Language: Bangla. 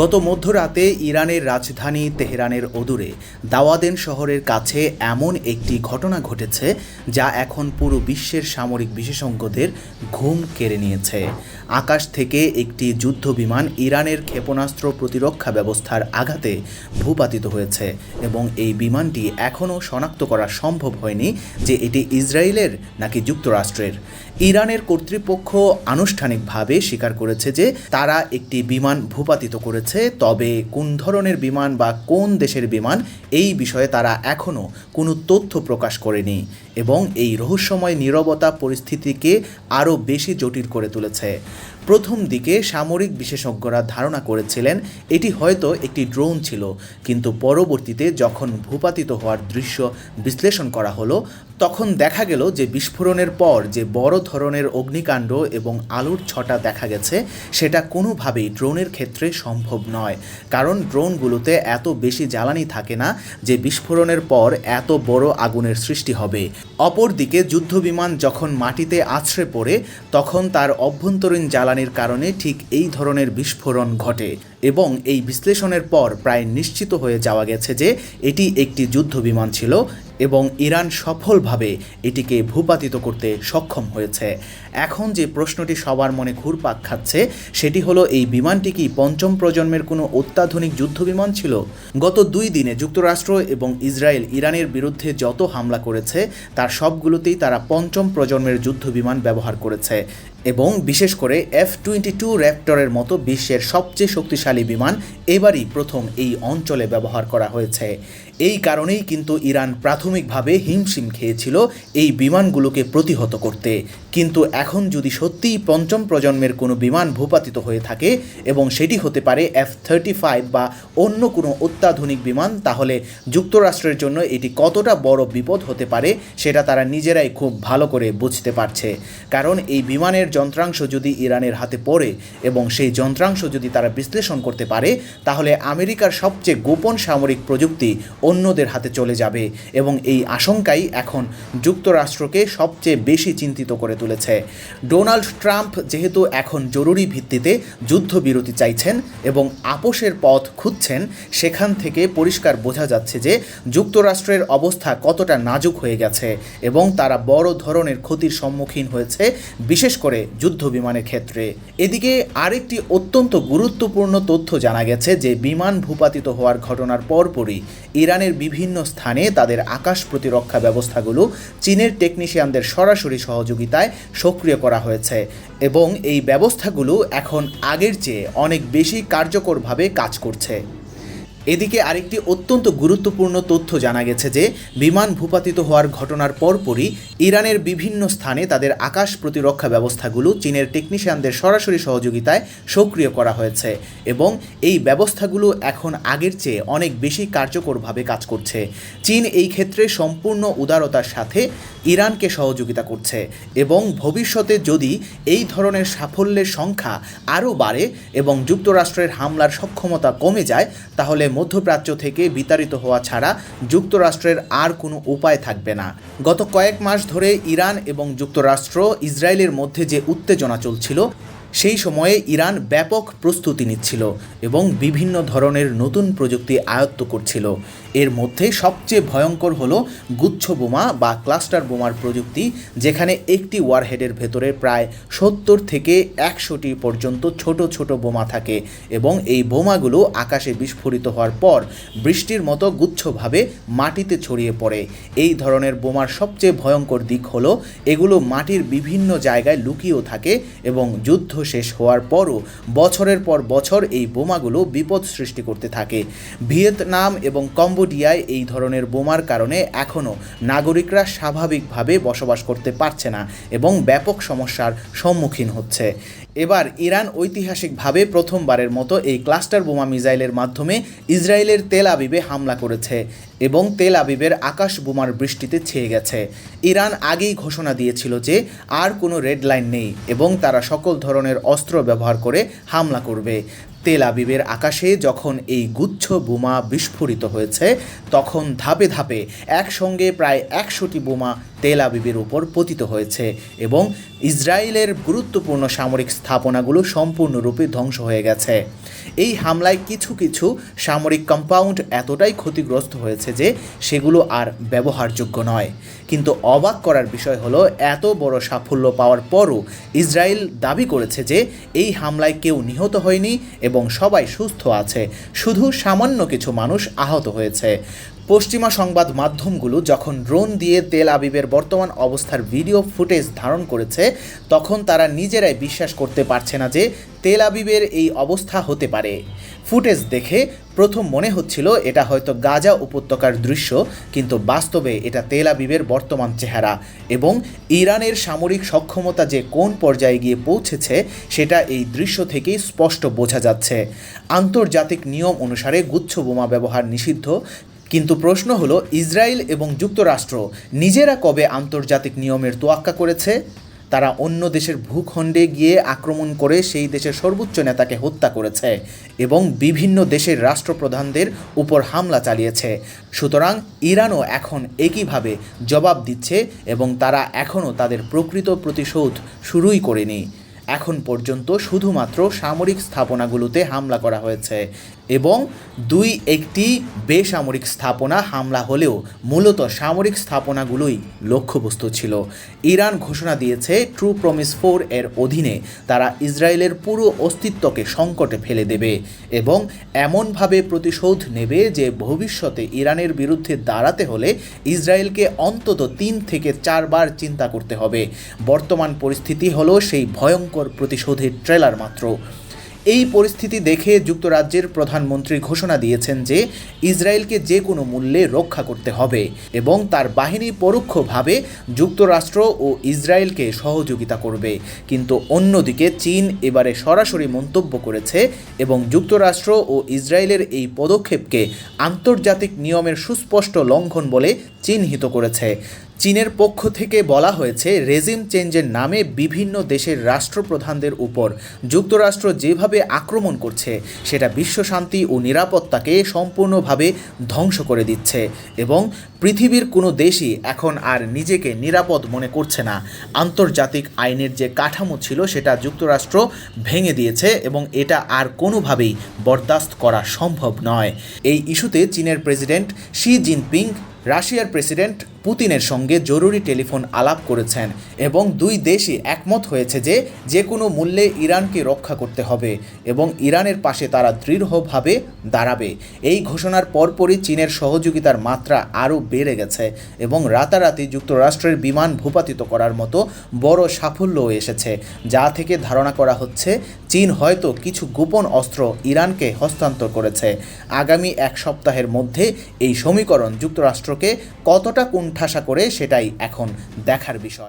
গত মধ্যরাতে ইরানের রাজধানী তেহরানের অদূরে দাওয়াদেন শহরের কাছে এমন একটি ঘটনা ঘটেছে যা এখন পুরো বিশ্বের সামরিক বিশেষজ্ঞদের ঘুম কেড়ে নিয়েছে। আকাশ থেকে একটি যুদ্ধবিমান ইরানের ক্ষেপণাস্ত্র প্রতিরক্ষা ব্যবস্থার আঘাতে ভূপাতিত হয়েছে এবং এই বিমানটি এখনও শনাক্ত করা সম্ভব হয়নি যে এটি ইসরায়েলের নাকি যুক্তরাষ্ট্রের। ইরানের কর্তৃপক্ষ আনুষ্ঠানিকভাবে স্বীকার করেছে যে তারা একটি বিমান ভূপাতিত করেছে, তবে কোন ধরনের বিমান বা কোন দেশের বিমান এই বিষয়ে তারা এখনও কোনো তথ্য প্রকাশ করেনি এবং এই রহস্যময় নীরবতা পরিস্থিতিকে আরও বেশি জটিল করে তুলেছে। প্রথম দিকে সামরিক বিশেষজ্ঞরা ধারণা করেছিলেন এটি হয়তো একটি ড্রোন ছিল, কিন্তু পরবর্তীতে যখন ভূপাতিত হওয়ার দৃশ্য বিশ্লেষণ করা হলো তখন দেখা গেল যে বিস্ফোরণের পর যে বড় ধরনের অগ্নিকাণ্ড এবং আলোর ছটা দেখা গেছে সেটা কোনোভাবেই ড্রোনের ক্ষেত্রে সম্ভব নয়, কারণ ড্রোনগুলোতে এত বেশি জ্বালানি থাকে না যে বিস্ফোরণের পর এত বড় আগুনের সৃষ্টি হবে। অপরদিকে যুদ্ধবিমান যখন মাটিতে আছড়ে পড়ে তখন তার অভ্যন্তরীণ জ্বালানির কারণে ঠিক এই ধরনের বিস্ফোরণ ঘটে এবং এই বিশ্লেষণের পর প্রায় নিশ্চিত হয়ে যাওয়া গেছে যে এটি একটি যুদ্ধবিমান ছিল এবং ইরান সফলভাবে এটিকে ভূপাতিত করতে সক্ষম হয়েছে। এখন যে প্রশ্নটি সবার মনে ঘুরপাক খাচ্ছে সেটি হলো, এই বিমানটি কি পঞ্চম প্রজন্মের কোনো অত্যাধুনিক যুদ্ধবিমান ছিল? গত 2 দিনে যুক্তরাষ্ট্র এবং ইসরায়েল ইরানের বিরুদ্ধে যত হামলা করেছে তার সবগুলোতেই তারা পঞ্চম প্রজন্মের যুদ্ধবিমান ব্যবহার করেছে এবং বিশেষ করে F-22 র্যাপটরের মতো বিশ্বের সবচেয়ে শক্তিশালী বিমান এবারই প্রথম এই অঞ্চলে ব্যবহার করা হয়েছে। এই কারণেই কিন্তু ইরান প্রাথমিকভাবে হিমশিম খেয়েছিল এই বিমানগুলোকে প্রতিহত করতে, কিন্তু এখন যদি সত্যিই পঞ্চম প্রজন্মের কোনো বিমান ভূপাতিত হয়ে থাকে এবং সেটি হতে পারে F-35 বা অন্য কোনো অত্যাধুনিক বিমান, তাহলে যুক্তরাষ্ট্রের জন্য এটি কতটা বড় বিপদ হতে পারে সেটা তারা নিজেরাই খুব ভালো করে বুঝতে পারছে। কারণ এই বিমানের যন্ত্রাংশ যদি ইরানের হাতে পড়ে এবং সেই যন্ত্রাংশ যদি তারা বিশ্লেষণ করতে পারে তাহলে আমেরিকার সবচেয়ে গোপন সামরিক প্রযুক্তি অন্যদের হাতে চলে যাবে এবং এই আশঙ্কাই এখন যুক্তরাষ্ট্রকে সবচেয়ে বেশি চিন্তিত করে তুলেছে। ডোনাল্ড ট্রাম্প যেহেতু এখন জরুরি ভিত্তিতে যুদ্ধবিরতি চাইছেন এবং আপোষের পথ খুঁজছেন, সেখান থেকে পরিষ্কার বোঝা যাচ্ছে যে যুক্তরাষ্ট্রের অবস্থা কতটা নাজুক হয়ে গেছে এবং তারা বড় ধরনের ক্ষতির সম্মুখীন হয়েছে, বিশেষ করে যুদ্ধবিমানের ক্ষেত্রে। এদিকে আরেকটি অত্যন্ত গুরুত্বপূর্ণ তথ্য জানা গেছে যে বিমান ভূপাতিত হওয়ার ঘটনার পরপরই ইরানের বিভিন্ন স্থানে তাদের আকাশ প্রতিরক্ষা ব্যবস্থাগুলো চীনের টেকনিশিয়ানদের সরাসরি সহযোগিতায় সক্রিয় করা হয়েছে এবং এই ব্যবস্থাগুলো এখন আগের চেয়ে অনেক বেশি কার্যকরভাবে কাজ করছে। এদিকে আরেকটি অত্যন্ত গুরুত্বপূর্ণ তথ্য জানা গেছে যে বিমান ভূপাতিত হওয়ার ঘটনার পরপরই ইরানের বিভিন্ন স্থানে তাদের আকাশ প্রতিরক্ষা ব্যবস্থাগুলো চীনের টেকনিশিয়ানদের সরাসরি সহযোগিতায় সক্রিয় করা হয়েছে এবং এই ব্যবস্থাগুলো এখন আগের চেয়ে অনেক বেশি কার্যকরভাবে কাজ করছে। চীন এই ক্ষেত্রে সম্পূর্ণ উদারতার সাথে ইরানকে সহযোগিতা করছে এবং ভবিষ্যতে যদি এই ধরনের সাফল্যের সংখ্যা আরও বাড়ে এবং যুক্তরাষ্ট্রের হামলার সক্ষমতা কমে যায় তাহলে মধ্যপ্রাচ্য থেকে বিতাড়িত হওয়া ছাড়া যুক্তরাষ্ট্রের আর কোনো উপায় থাকবে না। গত কয়েক মাস ধরে ইরান এবং যুক্তরাষ্ট্র ইসরায়েলের মধ্যে যে উত্তেজনা চলছিল সেই সময়ে ইরান ব্যাপক প্রস্তুতি নিচ্ছিল এবং বিভিন্ন ধরনের নতুন প্রযুক্তি আয়ত্ত করছিল। এর মধ্যে সবচেয়ে ভয়ঙ্কর হলো গুচ্ছ বোমা বা ক্লাস্টার বোমার প্রযুক্তি, যেখানে একটি ওয়ারহেডের ভেতরে প্রায় 70 থেকে 100টি পর্যন্ত ছোট ছোট বোমা থাকে এবং এই বোমাগুলো আকাশে বিস্ফোরিত হওয়ার পর বৃষ্টির মতো গুচ্ছভাবে মাটিতে ছড়িয়ে পড়ে। এই ধরনের বোমার সবচেয়ে ভয়ঙ্কর দিক হলো এগুলো মাটির বিভিন্ন জায়গায় লুকিয়েও থাকে এবং যুদ্ধ শেষ হওয়ার পরও বছরের পর বছর এই বোমাগুলো বিপদ সৃষ্টি করতে থাকে। ভিয়েতনাম এবং কম্বোডিয়ায় এই ধরনের বোমার কারণে এখনও নাগরিকরা স্বাভাবিকভাবে বসবাস করতে পারছে না এবং ব্যাপক সমস্যার সম্মুখীন হচ্ছে। এবার ইরান ঐতিহাসিকভাবে প্রথমবারের মতো এই ক্লাস্টার বোমা মিসাইলের মাধ্যমে ইসরায়েলের তেল আবিবে হামলা করেছে এবং তেল আবিবের আকাশ বোমার বৃষ্টিতে ছেয়ে গেছে। ইরান আগেই ঘোষণা দিয়েছিল যে আর কোনো রেড লাইন নেই এবং তারা সকল ধরনের অস্ত্র ব্যবহার করে হামলা করবে। তেল আবিবের আকাশে যখন এই গুচ্ছ বোমা বিস্ফোরিত হয়েছে তখন ধাপে ধাপে একসঙ্গে প্রায় 100টি বোমা তেল আবিবের উপর পতিত হয়েছে এবং ইসরায়েলের গুরুত্বপূর্ণ সামরিক স্থাপনাগুলো সম্পূর্ণরূপে ধ্বংস হয়ে গেছে। এই হামলায় কিছু কিছু সামরিক কম্পাউন্ড এতটাই ক্ষতিগ্রস্ত হয়েছে যে সেগুলো আর ব্যবহারযোগ্য নয়। কিন্তু অবাক করার বিষয় হলো, এত বড় সাফল্য পাওয়ার পরও ইসরায়েল দাবি করেছে যে এই হামলায় কেউ নিহত হয়নি এবং সবাই সুস্থ আছে, শুধু সামান্য কিছু মানুষ আহত হয়েছে। পশ্চিমা সংবাদ মাধ্যমগুলো যখন ড্রোন দিয়ে তেল আবিবের বর্তমান অবস্থার ভিডিও ফুটেজ ধারণ করেছে, তখন তারা নিজেরাই বিশ্বাস করতে পারছে না যে তেল আবিবের এই অবস্থা হতে পারে। ফুটেজ দেখে প্রথম মনে হচ্ছিল এটা হয়তো গাজা উপত্যকার দৃশ্য, কিন্তু বাস্তবে এটা তেল আবিবের বর্তমান চেহারা এবং ইরানের সামরিক সক্ষমতা যে কোন পর্যায়ে গিয়ে পৌঁছেছে সেটা এই দৃশ্য থেকেই স্পষ্ট বোঝা যাচ্ছে। আন্তর্জাতিক নিয়ম অনুসারে গুচ্ছ বোমা ব্যবহার নিষিদ্ধ, কিন্তু প্রশ্ন হলো ইসরায়েল এবং যুক্তরাষ্ট্র নিজেরা কবে আন্তর্জাতিক নিয়মের তোয়াক্কা করেছে? তারা অন্য দেশের ভূখণ্ডে গিয়ে আক্রমণ করে সেই দেশের সর্বোচ্চ নেতাকে হত্যা করেছে এবং বিভিন্ন দেশের রাষ্ট্রপ্রধানদের উপর হামলা চালিয়েছে। সুতরাং ইরানও এখন একইভাবে জবাব দিচ্ছে এবং তারা এখনও তাদের প্রকৃত প্রতিশোধ শুরুই করেনি। এখন পর্যন্ত শুধুমাত্র সামরিক স্থাপনাগুলোতে হামলা করা হয়েছে এবং একটি বেসামরিক স্থাপনা হামলা হলেও মূলত সামরিক স্থাপনাগুলোই লক্ষ্যবস্তু ছিল। ইরান ঘোষণা দিয়েছে ট্রু প্রমিস 4 এর অধীনে তারা ইসরায়েলের পুরো অস্তিত্বকে সংকটে ফেলে দেবে এবং এমনভাবে প্রতিশোধ নেবে যে ভবিষ্যতে ইরানের বিরুদ্ধে দাঁড়াতে হলে ইসরায়েলকে অন্তত 3 থেকে 4 বার চিন্তা করতে হবে। বর্তমান পরিস্থিতি হলো সেই ভয়ঙ্কর প্রতিশোধের ট্রেলার মাত্র। এই পরিস্থিতি দেখে যুক্তরাজ্যের প্রধানমন্ত্রী ঘোষণা দিয়েছেন যে ইসরায়েলকে যে কোনো মূল্যে রক্ষা করতে হবে এবং তার বাহিনী পরোক্ষভাবে যুক্তরাষ্ট্র ও ইসরায়েলকে সহযোগিতা করবে। কিন্তু অন্যদিকে চীন এবারে সরাসরি মন্তব্য করেছে এবং যুক্তরাষ্ট্র ও ইসরায়েলের এই পদক্ষেপকে আন্তর্জাতিক নিয়মের সুস্পষ্ট লঙ্ঘন বলে চিহ্নিত করেছে। চীনের পক্ষ থেকে বলা হয়েছে, রেজিম চেঞ্জের নামে বিভিন্ন দেশের রাষ্ট্রপ্রধানদের উপর যুক্তরাষ্ট্র যেভাবে আক্রমণ করছে সেটা বিশ্বশান্তি ও নিরাপত্তাকে সম্পূর্ণভাবে ধ্বংস করে দিচ্ছে এবং পৃথিবীর কোনো দেশই এখন আর নিজেকে নিরাপদ মনে করছে না। আন্তর্জাতিক আইনের যে কাঠামো ছিল সেটা যুক্তরাষ্ট্র ভেঙে দিয়েছে এবং এটা আর কোনোভাবেই বরদাস্ত করা সম্ভব নয়। এই ইস্যুতে চীনের প্রেসিডেন্ট শি জিনপিং রাশিয়ার প্রেসিডেন্ট পুতিনের সঙ্গে জরুরি টেলিফোন আলাপ করেছেন এবং দুই দেশই একমত হয়েছে যে যে কোনো মূল্যে ইরানকে রক্ষা করতে হবে এবং ইরানের পাশে তারা দৃঢ়ভাবে দাঁড়াবে। এই ঘোষণার পরপরই চীনের সহযোগিতার মাত্রা আরও বেড়ে গেছে এবং রাতারাতি যুক্তরাষ্ট্রের বিমান ভূপাতিত করার মতো বড় সাফল্যও এসেছে, যা থেকে ধারণা করা হচ্ছে চীন হয়তো কিছু গোপন অস্ত্র ইরানকে হস্তান্তর করেছে। আগামী এক সপ্তাহের মধ্যে এই সমীকরণ যুক্তরাষ্ট্রকে কতটা কোণঠাসা করে সেটাই এখন দেখার বিষয়।